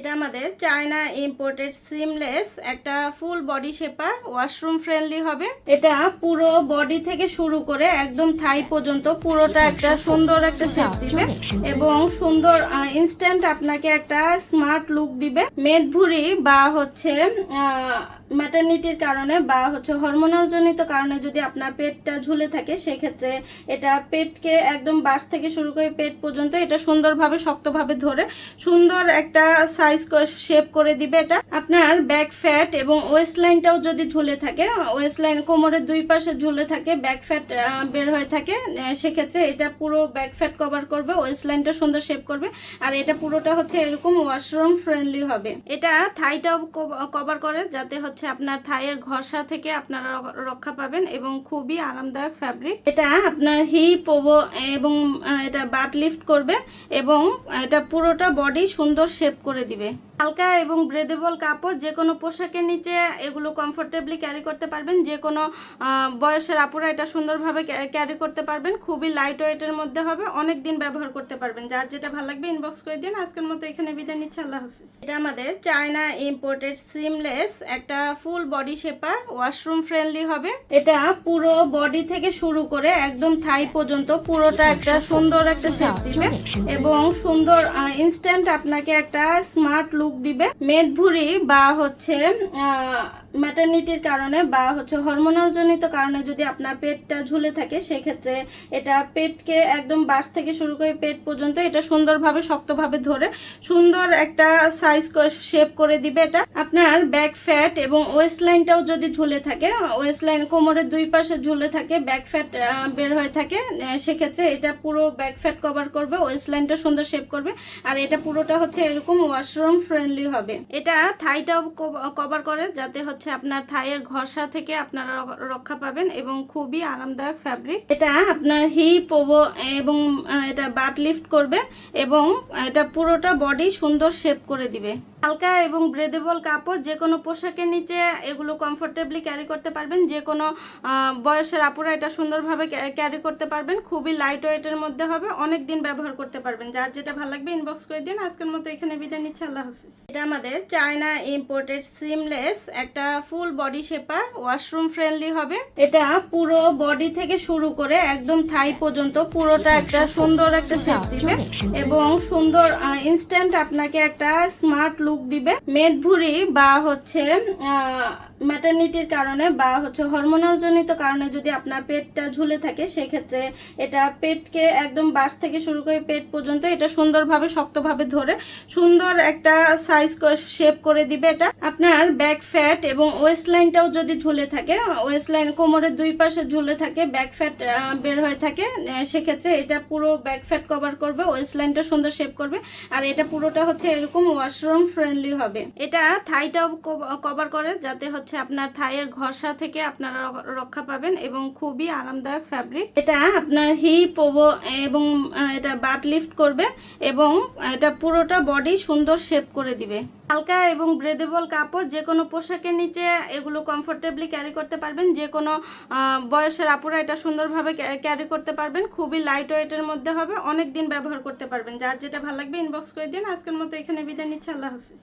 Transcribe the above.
এটা আমাদের China imported seamless একটা full body shaper, washroom friendly হবে। এটা পুরো বডি থেকে শুরু করে একদম থাই পর্যন্ত পুরোটা একটা সুন্দর একটা শেপ দিবে এবং সুন্দর ইনস্ট্যান্ট আপনাকে একটা স্মার্ট লুক দিবে। মেদ ভুঁড়ি বা হচ্ছে ম্যাটারনিটির কারণে বা হচ্ছে হরমোনাল জনিত কারণে যদি আপনার পেটটা ঝুলে থাকে, সেক্ষেত্রে এটা পেটকে একদম বাস থেকে শুরু করে পেট পর্যন্ত এটা সুন্দরভাবে শক্তভাবে ধরে সুন্দর একটা সাইজ শেপ করে দিবে। এটা আপনার ব্যাক ফ্যাট এবং ওয়েস্ট লাইনটাও যদি ঝুলে থাকে, ওয়েস্ট লাইন কোমরের দুই পাশে ঝুলে থাকে, ব্যাক ফ্যাট বের হয়ে থাকে, সেক্ষেত্রে এটা পুরো ব্যাক ফ্যাট কভার করবে, ওয়েস্ট লাইনটা সুন্দর শেপ করবে। আর এটা পুরোটা হচ্ছে এরকম ওয়াশরুম ফ্রেন্ডলি হবে। এটা থাইটাও কভার করে, যাতে হচ্ছে আপনার থাইয়ের ঘষা থেকে আপনারা রক্ষা পাবেন এবং খুবই আরামদায়ক ফ্যাব্রিক। এটা আপনার হিপ এবং এটা বাট লিফট করবে এবং এটা পুরোটা বডি সুন্দর শেপ করে দিবে। হালকা এবং ব্রেদেবল কাপড়, যে কোনো পোশাকের নিচে এগুলো কমফোর্টেবলি ক্যারি করতে পারবেন। যে কোনো বয়সের আপুরা এটা সুন্দরভাবে ক্যারি করতে পারবেন। খুবই লাইট ওয়েটের মধ্যে হবে, অনেক দিন ব্যবহার করতে পারবেন। যার যেটা ভালো লাগবে ইনবক্স করে দিন। আজকের মতো এখানে বিদায় নিচ্ছি, আল্লাহ হাফিজ। এটা আমাদের চায়না ইম্পোর্টেড সিমলেস একটা full body shaper, washroom friendly হবে। এটা পুরো বডি থেকে শুরু করে একদম থাই পর্যন্ত পুরোটা একটা সুন্দর একটা শেপ দিবে এবং সুন্দর ইনস্ট্যান্ট আপনাকে একটা স্মার্ট লুক দিবে। মেদ ভুঁড়ি বা হচ্ছে ম্যাটারনিটির কারণে বা হচ্ছে হরমোনাল জনিত কারণে যদি আপনার পেটটা ঝুলে থাকে, সেক্ষেত্রে এটা পেটকে একদম বাস থেকে শুরু করে পেট পর্যন্ত এটা সুন্দরভাবে শক্তভাবে ধরে সুন্দর একটা সাইজ শেপ করে দিবে। এটা আপনার ব্যাক ফ্যাট এবং ওয়েস্ট লাইনটাও যদি ঝুলে থাকে, ওয়েস্ট লাইন কোমরের দুই পাশে ঝুলে থাকে, ব্যাক ফ্যাট বের হয়ে থাকে, সেক্ষেত্রে এটা পুরো ব্যাক ফ্যাট কভার করবে, ওয়েস্ট লাইনটা সুন্দর শেপ করবে। আর এটা পুরোটা হচ্ছে এরকম ওয়াশরুম ফ্রেন্ডলি হবে। এটা থাইটাও কভার করে, যাতে হচ্ছে আপনার থাইয়ের ঘষা থেকে আপনারা রক্ষা পাবেন এবং খুবই আরামদায়ক ফ্যাব্রিক। এটা আপনার হিপ এবং এটা বাট লিফট করবে এবং এটা পুরোটা বডি সুন্দর শেপ করে দিবে। হালকা এবং ব্রেদেবল কাপড়, যে কোনো পোশাকের নিচে এগুলো কমফোর্টেবলি ক্যারি করতে পারবেন। যে কোনো বয়সের আপুরা এটা সুন্দরভাবে ক্যারি করতে পারবেন। খুবই লাইট ওয়েটের মধ্যে হবে, অনেক দিন ব্যবহার করতে পারবেন। যার যেটা ভালো লাগবে ইনবক্স করে দিন। আজকের মতো এখানে বিদায় নিচ্ছি, আল্লাহ হাফিজ। এটা আমাদের চায়না ইম্পোর্টেড সিমলেস একটা full body shaper, washroom friendly হবে। এটা পুরো বডি থেকে শুরু করে একদম থাই পর্যন্ত পুরোটা একটা সুন্দর একটা শেপ দিবে এবং সুন্দর ইনস্ট্যান্ট আপনাকে একটা স্মার্ট লুক দিবে। মেদ ভুঁড়ি বা হচ্ছে ম্যাটারনিটির কারণে বা হচ্ছে হরমোনাল জনিত কারণে যদি আপনার পেটটা ঝুলে থাকে, সেক্ষেত্রে এটা পেটকে একদম বাস থেকে শুরু করে পেট পর্যন্ত এটা সুন্দরভাবে শক্তভাবে ধরে সুন্দর একটা সাইজ শেপ করে দিবে। এটা আপনার ব্যাক ফ্যাট এবং ওয়েস্ট লাইনটাও যদি ঝুলে থাকে, ওয়েস্ট লাইন কোমরের দুই পাশে ঝুলে থাকে, ব্যাক ফ্যাট বের হয়ে থাকে, সেক্ষেত্রে এটা পুরো ব্যাক ফ্যাট কভার করবে, ওয়েস্ট লাইনটা সুন্দর শেপ করবে। আর এটা পুরোটা হচ্ছে এরকম ওয়াশরুম ফ্রেন্ডলি হবে। এটা থাইটাও কভার করে, যাতে হচ্ছে আপনার থাইয়ের ঘষা থেকে আপনারা রক্ষা পাবেন এবং খুবই আরামদায়ক ফ্যাব্রিক। এটা আপনার হিপ এবং এটা বাট লিফট করবে এবং এটা পুরোটা বডি সুন্দর শেপ করে দিবে। হালকা এবং ব্রেদেবল কাপড়, যে কোনো পোশাকের নিচে এগুলো কমফোর্টেবলি ক্যারি করতে পারবেন। যে কোনো বয়সের আপুরা এটা সুন্দরভাবে ক্যারি করতে পারবেন। খুবই লাইট ওয়েটের মধ্যে হবে, অনেক দিন ব্যবহার করতে পারবেন। যার যেটা ভালো লাগবে ইনবক্স করে দিন। আজকের মতো এখানে বিদায় নিচ্ছি, আল্লাহ হাফিজ।